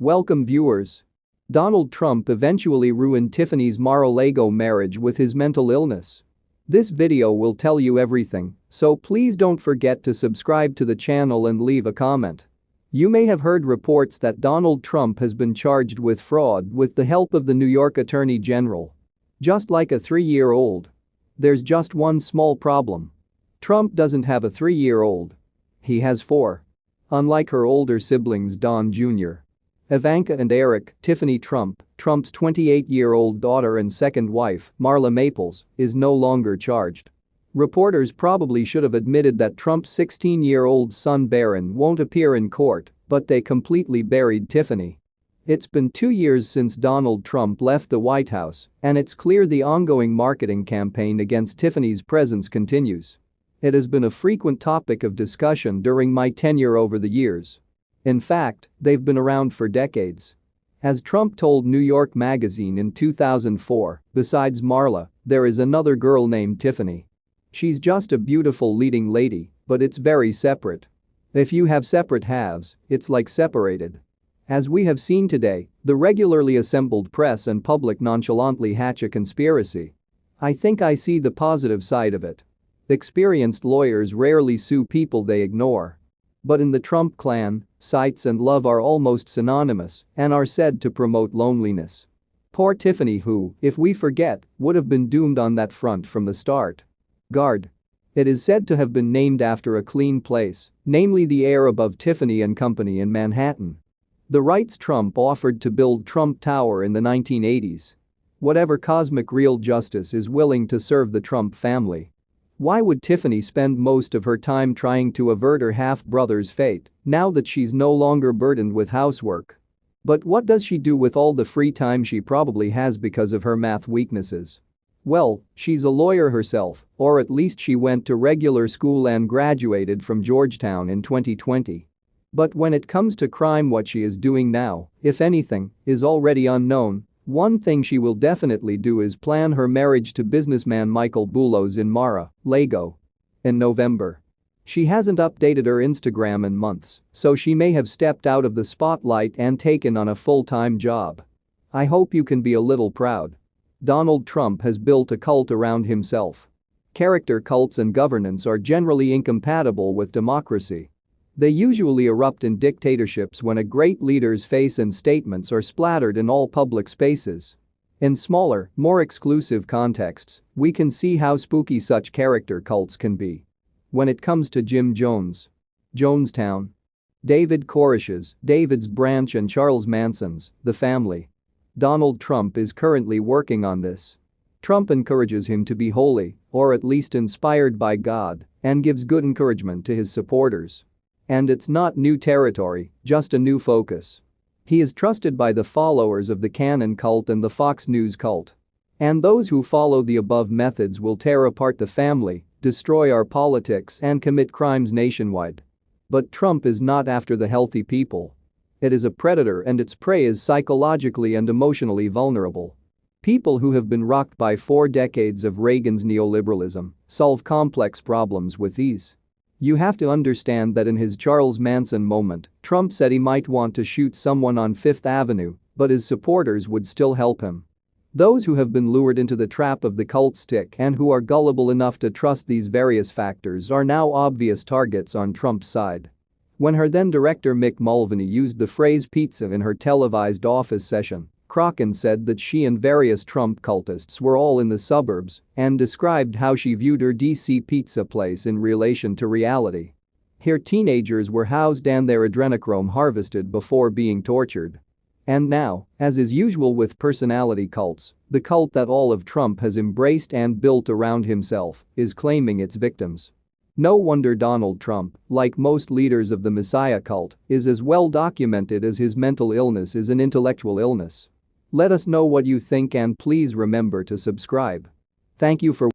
Welcome viewers. Donald Trump eventually ruined Tiffany's Mar-a-Lago marriage with his mental illness. This video will tell you everything, so please don't forget to subscribe to the channel and leave a comment. You may have heard reports that Donald Trump has been charged with fraud with the help of the New York Attorney General. Just like a 3-year-old. There's just one small problem. Trump doesn't have a 3-year-old. He has 4. Unlike her older siblings Don Jr. Ivanka and Eric, Tiffany Trump, Trump's 28-year-old daughter and second wife, Marla Maples, is no longer charged. Reporters probably should have admitted that Trump's 16-year-old son Barron won't appear in court, but they completely buried Tiffany. It's been 2 years since Donald Trump left the White House, and it's clear the ongoing marketing campaign against Tiffany's presence continues. It has been a frequent topic of discussion during my tenure over the years. In fact, they've been around for decades. As Trump told New York Magazine in 2004, besides Marla, there is another girl named Tiffany. She's just a beautiful leading lady, but it's very separate. If you have separate halves, it's like separated. As we have seen today, the regularly assembled press and public nonchalantly hatch a conspiracy. I think I see the positive side of it. Experienced lawyers rarely sue people they ignore. But in the Trump clan, sights and love are almost synonymous and are said to promote loneliness. Poor Tiffany, who, if we forget, would have been doomed on that front from the start. Guard. It is said to have been named after a clean place, namely the air above Tiffany and Company in Manhattan. The rights Trump offered to build Trump Tower in the 1980s. Whatever cosmic real justice is willing to serve the Trump family. Why would Tiffany spend most of her time trying to avert her half-brother's fate, now that she's no longer burdened with housework? But what does she do with all the free time she probably has because of her math weaknesses? Well, she's a lawyer herself, or at least she went to regular school and graduated from Georgetown in 2020. But when it comes to crime, what she is doing now, if anything, is already unknown. One thing she will definitely do is plan her marriage to businessman Michael Boulos in Mar-a-Lago. In November. She hasn't updated her Instagram in months, so she may have stepped out of the spotlight and taken on a full-time job. I hope you can be a little proud. Donald Trump has built a cult around himself. Character cults and governance are generally incompatible with democracy. They usually erupt in dictatorships when a great leader's face and statements are splattered in all public spaces. In smaller, more exclusive contexts, we can see how spooky such character cults can be. When it comes to Jim Jones, Jonestown, David Koresh's, David's Branch and Charles Manson's, The Family. Donald Trump is currently working on this. Trump encourages him to be holy, or at least inspired by God, and gives good encouragement to his supporters. And it's not new territory, just a new focus. He is trusted by the followers of the Cannon cult and the Fox News cult. And those who follow the above methods will tear apart the family, destroy our politics and commit crimes nationwide. But Trump is not after the healthy people. It is a predator and its prey is psychologically and emotionally vulnerable. People who have been rocked by 4 decades of Reagan's neoliberalism solve complex problems with ease. You have to understand that in his Charles Manson moment, Trump said he might want to shoot someone on Fifth Avenue, but his supporters would still help him. Those who have been lured into the trap of the cult stick and who are gullible enough to trust these various factors are now obvious targets on Trump's side. When her then director Mick Mulvaney used the phrase pizza in her televised office session, Crokin said that she and various Trump cultists were all in the suburbs and described how she viewed her DC pizza place in relation to reality. Here teenagers were housed and their adrenochrome harvested before being tortured. And now, as is usual with personality cults, the cult that all of Trump has embraced and built around himself is claiming its victims. No wonder Donald Trump, like most leaders of the Messiah cult, is as well documented as his mental illness is an intellectual illness. Let us know what you think and please remember to subscribe. Thank you for